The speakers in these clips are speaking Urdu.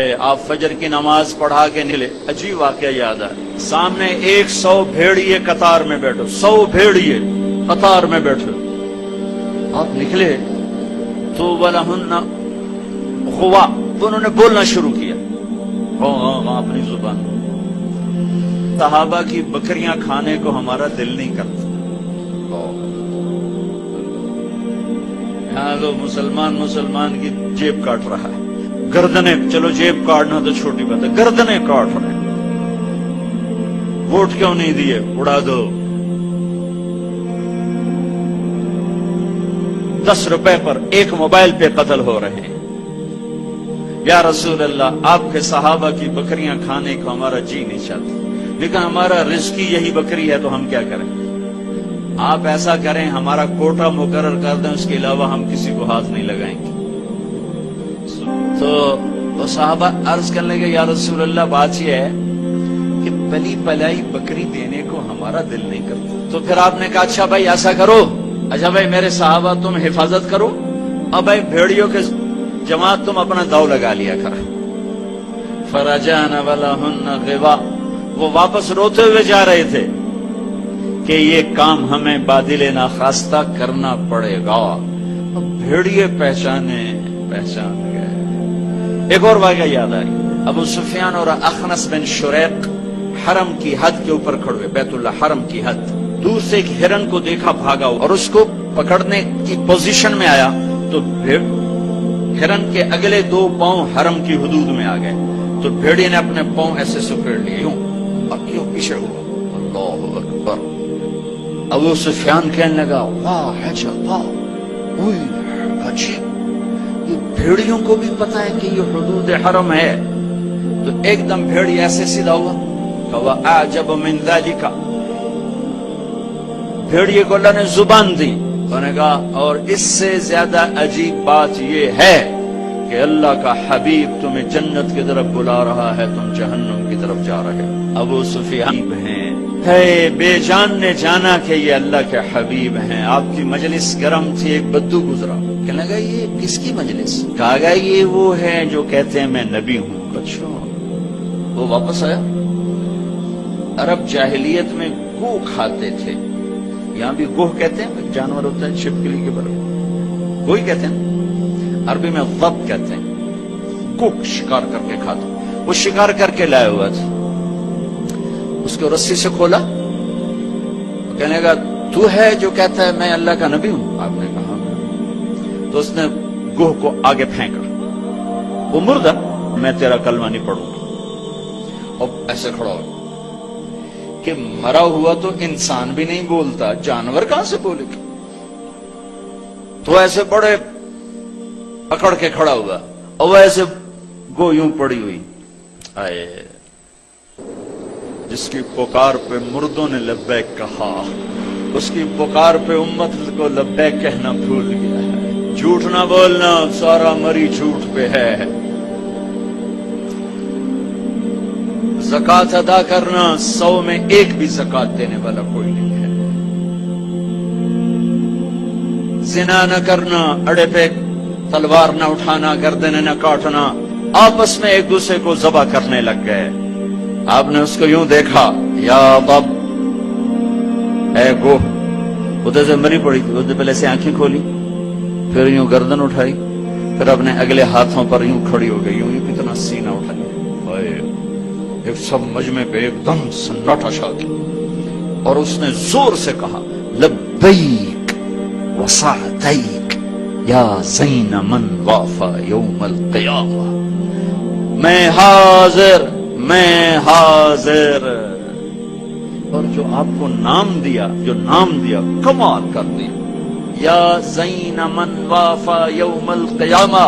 آپ فجر کی نماز پڑھا کے نکلے، عجیب واقعہ یاد ہے، سامنے 100 بھیڑیے قطار میں بیٹھو، 100 بھیڑیے قطار میں بیٹھو، آپ نکلے تو وَلَهُنَّ غُوَا، تو انہوں نے بولنا شروع کیا اپنی زبان۔ صحابہ کی بکریاں کھانے کو ہمارا دل نہیں کرتا، یہاں تو مسلمان کی جیب کاٹ رہا ہے، گردنیں، چلو جیب کاٹنا تو چھوٹی بات ہے، گردنیں کاٹ رہے ہیں، ووٹ کیوں نہیں دیے، اڑا دو، 10 روپے پر ایک موبائل پہ قتل ہو رہے ہیں۔ یا رسول اللہ، آپ کے صحابہ کی بکریاں کھانے کو ہمارا جی نہیں چاہتا، لیکن ہمارا رزق ہی یہی بکری ہے تو ہم کیا کریں؟ آپ ایسا کریں، ہمارا کوٹا مقرر کر دیں، اس کے علاوہ ہم کسی کو ہاتھ نہیں لگائیں گے۔ تو وہ صحابہ عرض کرنے لگے، یا رسول اللہ، بات یہ ہے کہ پلی پلائی بکری دینے کو ہمارا دل نہیں کرتا۔ تو پھر آپ نے کہا، اچھا بھائی ایسا کرو، اچھا بھائی میرے صحابہ تم حفاظت کرو، اب بھائی بھیڑیوں کے جماعت تم اپنا داؤ لگا لیا کرو۔ فرجعنا ولہن غوا، وہ واپس روتے ہوئے جا رہے تھے کہ یہ کام ہمیں بادل ناخواستہ کرنا پڑے گا۔ اب بھیڑیے پہچان گئے۔ ایک اور واقعہ یاد آئی، ابو سفیان اور اخنس بن شریق حرم کی حد کے اوپر کھڑے ہوئے، بیت اللہ حرم کی حد، دور سے ایک ہرن کو دیکھا بھاگا اور اس کو پکڑنے کی پوزیشن میں آیا تو ہرن کے اگلے 2 پاؤں حرم کی حدود میں آ گئے، تو بھیڑیے نے اپنے پاؤں ایسے سکیڑ لیے، یوں اور کیوں پیچھے ہوا۔ اللہ اکبر۔ ابو سفیان کہنے لگا، واہ عجب، اوئی عجیب، یہ بھیڑیوں کو بھی پتا ہے کہ یہ حدود حرم ہے۔ تو ایک دم بھیڑی ایسے سیدھا ہوا، کہا اعجب من ذالک، بھیڑیے کو اللہ نے زبان دی، انہوں نے کہا اور اس سے زیادہ عجیب بات یہ ہے کہ اللہ کا حبیب تمہیں جنت کی طرف بلا رہا ہے، تم جہنم کی طرف جا رہے ہو۔ ابو سفیان ہیں، ہے بے جان نے جانا کہ یہ اللہ کے حبیب ہیں۔ آپ کی مجلس گرم تھی، ایک بدو گزرا، کہنے لگا یہ کس کی مجلس؟ کہا گیا یہ وہ ہے جو کہتے ہیں میں نبی ہوں۔ اچھا، وہ واپس آیا۔ عرب جاہلیت میں گو کھاتے تھے، یہاں بھی گوہ کہتے ہیں، جانور ہوتا ہے چھپکلی کے برابر، گوہی کہتے ہیں، عربی میں ضب کہتے ہیں، کوک شکار کر کے کھاتا، وہ شکار کر کے لائے ہوا تھا، اس کو رسی سے کھولا، کہنے لگا تو ہے جو کہتا ہے میں اللہ کا نبی ہوں؟ آپ نے کہا، تو اس نے گوہ کو آگے پھینکا، وہ مردہ، میں تیرا کلمہ نہیں پڑھوں گا، اور ایسے کھڑا ہو کہ مرا ہوا تو انسان بھی نہیں بولتا، جانور کہاں سے بولے گا؟ تو ایسے بڑے پکڑ کے کھڑا ہوا، اور وہ ایسے گو یوں پڑی ہوئی، آئے جس کی پکار پہ مردوں نے لبیک کہا، اس کی پکار پہ امت کو لبیک کہنا بھول گیا ہے۔ جھوٹ نہ بولنا، سارا مری جھوٹ پہ ہے۔ زکوٰۃ ادا کرنا، 100 میں 1 بھی زکوٰۃ دینے والا کوئی نہیں ہے۔ زنا نہ کرنا، اڑے پہ تلوار نہ اٹھانا، گردنیں نہ کاٹنا، آپس میں ایک دوسرے کو ذبح کرنے لگ گئے۔ آپ نے اس کو یوں دیکھا، یا بب، اے گوہ، ادھر سے مری پڑی تھی، ادھر پہلے سے آنکھیں کھولی، پھر یوں گردن اٹھائی، پھر اپنے اگلے ہاتھوں پر یوں کھڑی ہو گئی، یوں کتنا سینہ اٹھائی، ایک سب مجمع پہ ایک دم سناٹا چھا گیا، اور اس نے زور سے کہا، لبیک وسعدیک یا زین من وافا یوم القیامہ، میں حاضر، میں حاضر۔ اور جو آپ کو نام دیا، جو نام دیا، کمال کر دیا، یا زین من وافا یوم القیامہ،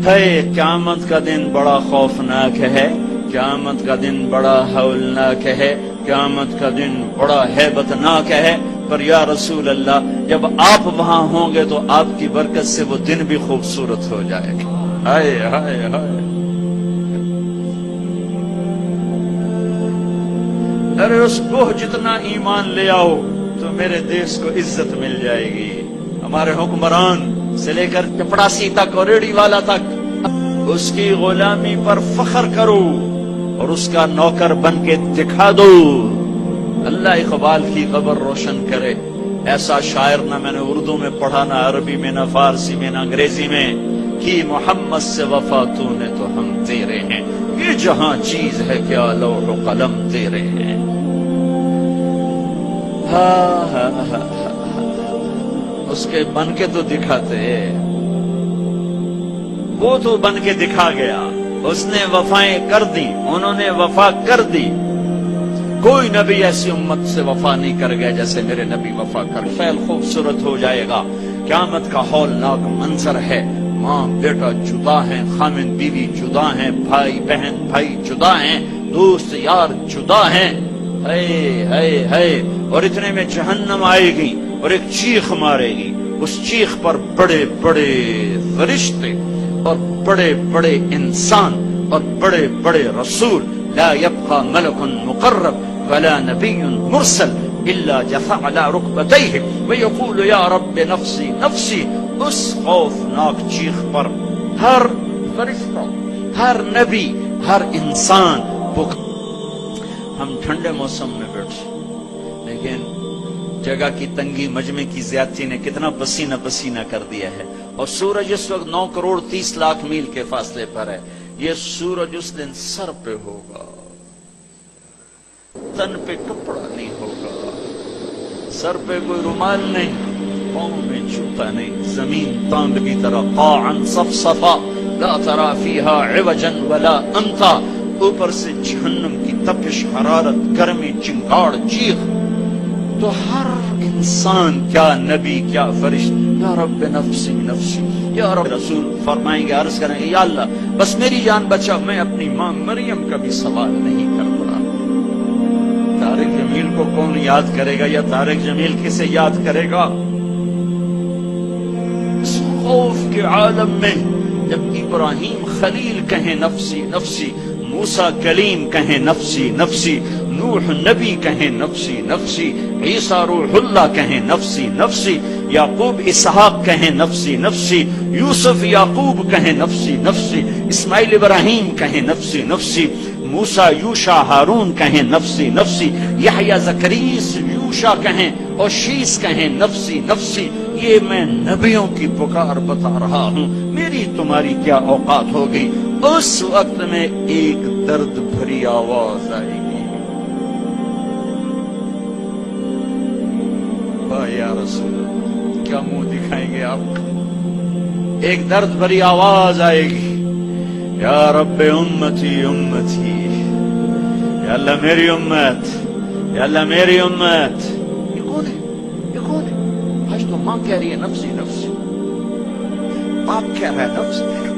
ہے قیامت کا دن بڑا خوفناک ہے، قیامت کا دن بڑا ہولناک ہے، قیامت کا دن بڑا ہیبتناک ہے، پر یا رسول اللہ جب آپ وہاں ہوں گے تو آپ کی برکت سے وہ دن بھی خوبصورت ہو جائے گا۔ ہائے ہائے ہائے، ارے اس کو جتنا ایمان لے آؤ تو میرے دیش کو عزت مل جائے گی۔ ہمارے حکمران سے لے کر چپڑاسی تک اور ریڑھی والا تک اس کی غلامی پر فخر کرو اور اس کا نوکر بن کے دکھا دو۔ اللہ اقبال کی قبر روشن کرے۔ ایسا شاعر نہ میں نے اردو میں پڑھا، نہ عربی میں، نہ فارسی میں، نہ انگریزی میں، کہ محمد سے وفا تو نے تو ہم تیرے ہیں، یہ جہاں چیز ہے کیا لوح و قلم تیرے ہیں۔ اس کے بن کے تو دکھاتے، وہ تو بن کے دکھا گیا، اس نے وفائیں کر دی، انہوں نے وفا کر دی۔ کوئی نبی ایسی امت سے وفا نہیں کر گیا جیسے میرے نبی وفا کر۔ فعل خوبصورت ہو جائے گا، قیامت کا ہولناک منظر ہے، ماں بیٹا جدا ہیں، خامن بیوی جدا ہیں، بھائی بہن بھائی جدا ہیں، دوست یار جدا ہیں، اور اتنے میں جہنم آئے گی اور ایک چیخ مارے گی، اس چیخ پر بڑے بڑے فرشتے اور بڑے بڑے انسان اور بڑے بڑے رسول، لا يبقى ملك مقرب ولا نبي مرسل الا جثى على ركبتيه ويقول يا رب نفسي نفسي۔ اس خوفناک چیخ پر ہر فرشتہ، ہر نبی، ہر انسان ہم ٹھنڈے موسم میں بیٹھے، لیکن جگہ کی تنگی، مجمع کی زیادتی نے کتنا پسینہ پسینہ کر دیا ہے، اور سورج اس وقت 9 کروڑ 30 لاکھ میل کے فاصلے پر ہے۔ یہ سورج اس دن سر پہ ہوگا، تن پہ کپڑا نہیں ہوگا، سر پہ کوئی رومال نہیں، پاؤں میں جوتا نہیں، زمین تانب کی طرح قاعا صفصفا لا ترى فيها عوجا ولا امتا، اوپر سے جہنم کی تپش، حرارت، گرمی، چنگاڑ، چیخ۔ تو ہر انسان، کیا نبی کیا فرشتہ، یا رب نفسی نفسی، یا رب رسول فرمائیں گے، عرض کریں گے یا اللہ بس میری جان بچا، میں اپنی ماں مریم کا بھی سوال نہیں کر پڑا۔ طارق جمیل کو کون یاد کرے گا، یا طارق جمیل کسے یاد کرے گا؟ اس خوف کے عالم میں جب ابراہیم خلیل کہیں نفسی نفسی، موسیٰ کلیم کہیں نفسی نفسی، نوح نبی کہیں نفسی نفسی، عیسیٰ روح اللہ کہیں نفسی نفسی، یعقوب اسحاق کہیں نفسی نفسی، یوسف یعقوب کہیں نفسی نفسی، اسماعیل ابراہیم کہیں نفسی نفسی، موسیٰ یوشع ہارون کہیں نفسی نفسی، یحییٰ زکریا یوشع کہیں اور شیس کہیں نفسی نفسی۔ یہ میں نبیوں کی پکار بتا رہا ہوں، میری تمہاری کیا اوقات ہوگی؟ اس وقت میں ایک درد بھری آواز آئے گی، یا رسول اللہ، کیا منہ دکھائیں گے آپ؟ ایک درد بھری آواز آئے گی، یا رب امتی امتی، یا اللہ میری امت، یا اللہ میری امت۔ یہ کون ہے؟ یہ کون ہے؟ آج تو ماں کہہ رہی ہے نفسی نفسی، باپ کہہ رہا ہے نفسی نفسی۔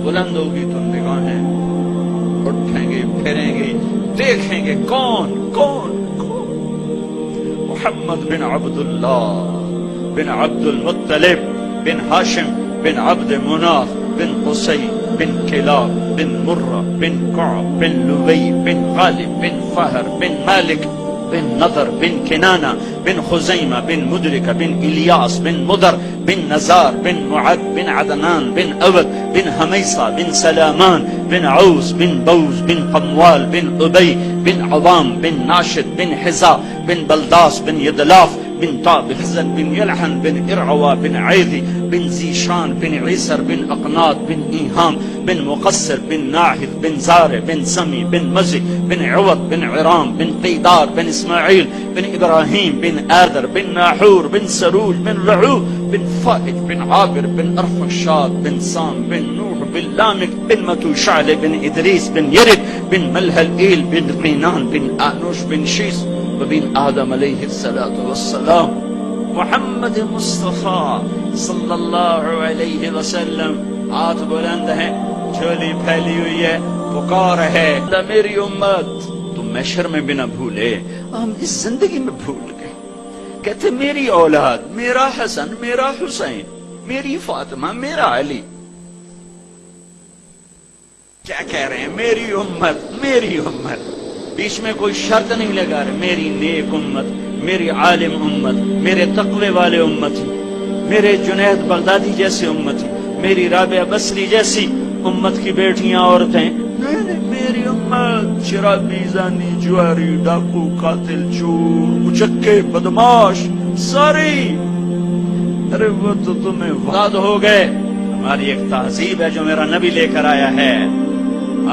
بلند ہوگی تو نگاہیں اٹھیں گے، پھریں گے، دیکھیں گے کون کون کون؟ محمد بن عبداللہ بن عبد المطلب بن ہاشم بن عبد مناف بن قصی بن کلاب بن مرہ بن کعب بن لوی بن غالب بن فہر بن مالک بن نضر بن کنانہ بن خزیمہ بن مدرکہ بن الیاس بن مدر بن نزار بن معد بن عدنان بن عبد بن حمیصہ بن سلامان بن عوس بن بوز بن قموال بن ابی بن عوام بن ناشد بن حزا بن بلداس بن یدلاف بن طاب حزن بن یلحن بن ارعوا بن عیدی بن زیشان بن عیسر بن اقناط بن ایہام بن مقصر بن ناحد بن زار بن سمی بن مزی بن عوض بن عرام بن قیدار بن اسماعیل بن ابراہیم بن آدر بن ناحور بن سروج بن رعو بن فائج بن عابر بن ارفشاد بن سام بن نوح بن لامک بن متوشعل بن ادریس بن یرد بن ملہل ایل بن قینان بن آنوش بن شیس وبن آدم علیہ الصلاة والسلام۔ محمد مصطفیٰ صلی اللہ علیہ وسلم ہاتھ بلند ہے، جھولی پھیلی ہوئی ہے، پکار ہے میری امت۔ تو محشر میں بھی نہ بھولے، ہم اس زندگی میں بھول گئے۔ کہتے میری اولاد، میرا حسن، میرا حسین، میری فاطمہ، میرا علی۔ کیا کہہ رہے ہیں؟ میری امت، میری امت۔ بیچ میں کوئی شرط نہیں لگا رہے، میری نیک امت، میری عالم امت، میرے تقوی والے امتی، میرے جنید بغدادی جیسے امتی، میری رابعہ بصری جیسی امت کی بیٹیاں عورتیں، نہیں میری امت شرابی، زانی، جواری، ڈاکو، قاتل، چور، اچکے، بدماش ساری، ارے وہ تو تمہیں وعد ہو گئے. ہماری ایک تہذیب ہے جو میرا نبی لے کر آیا ہے.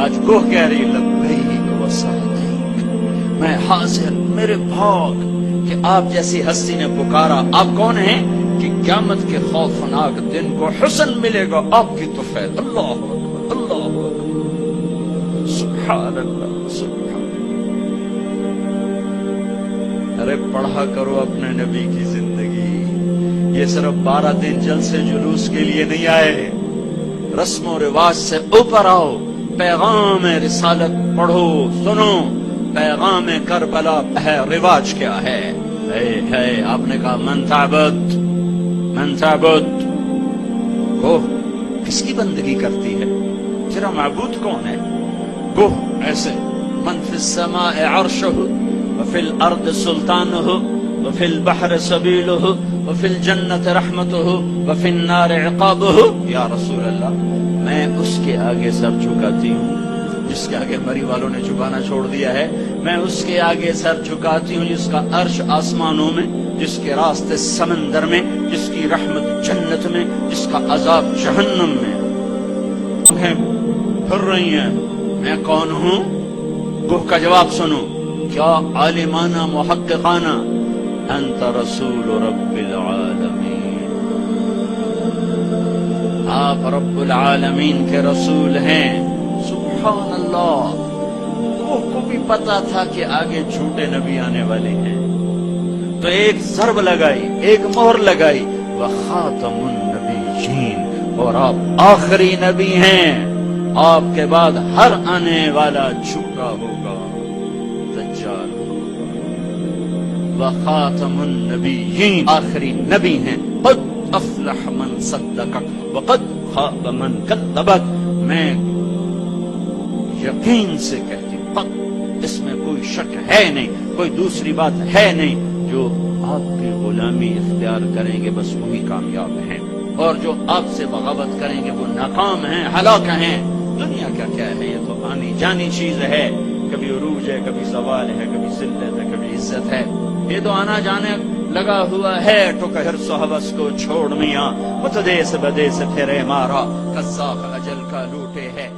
آج گوہ کہہ رہی لبیک و سعدیک، میں حاضر میرے بھاگ کہ آپ جیسی ہستی نے پکارا. آپ کون ہیں کہ قیامت کے خوفناک دن کو حسن ملے گا آپ کی طفیل. اللہ اکبر، اللہ اکبر، سبحان اللہ، سبحان اللہ. ارے پڑھا کرو اپنے نبی کی زندگی. یہ صرف 12 دن جلسے جلوس کے لیے نہیں آئے. رسم و رواج سے اوپر آؤ، پیغام رسالت پڑھو، سنو. پیغام کربلا ہے، رواج کیا ہے؟ آپ نے کہا من تعبد، من تعبد. گوہ کس کی بندگی کرتی ہے؟ تیرا معبود کون ہے؟ گوہ ایسے من فی السماء عرشہ وفی الارض سلطانہ وفی البحر سبیلہ وفی الجنت رحمتہ وفی النار عقابہ. یا رسول اللہ، میں اس کے آگے سر جھکاتی ہوں جس کے آگے مری والوں نے جھکانا چھوڑ دیا ہے. میں اس کے آگے سر جھکاتی ہوں جس کا عرش آسمانوں میں، جس کے راستے سمندر میں، جس کی رحمت جنت میں، جس کا عذاب جہنم میں. پھر رہی ہیں، میں کون ہوں؟ گوہ کا جواب سنو. کیا عالمانہ محققانہ، انت رسول رب العالمین، آپ رب العالمین کے رسول ہیں. سبحان اللہ. وہ کو بھی پتا تھا کہ آگے جھوٹے نبی آنے والے ہیں، تو ایک ضرب لگائی، ایک مہر لگائی، وخاتم النبیین، اور آپ آخری نبی ہیں. آپ کے بعد ہر آنے والا جھوٹا ہوگا، دجال ہوگا. وخاتم النبیین، آخری نبی ہیں. قد افلح من صدقک وقد خاب من کذبک. میں یقین سے کہتی ہوں، قد، اس میں کوئی شک ہے نہیں، کوئی دوسری بات ہے نہیں. جو آپ کی غلامی اختیار کریں گے بس وہی کامیاب ہیں، اور جو آپ سے بغاوت کریں گے وہ ناکام ہیں، ہلاک ہیں. دنیا کیا ہے؟ یہ تو آنی جانی چیز ہے. کبھی عروج ہے، کبھی زوال ہے، کبھی ذلت ہے، کبھی عزت ہے. یہ تو آنا جانے لگا ہوا ہے. تو کہر حوث کو چھوڑ میاں، متدیس بدیس پھرے مارا، قذاق اجل کا لوٹے ہے.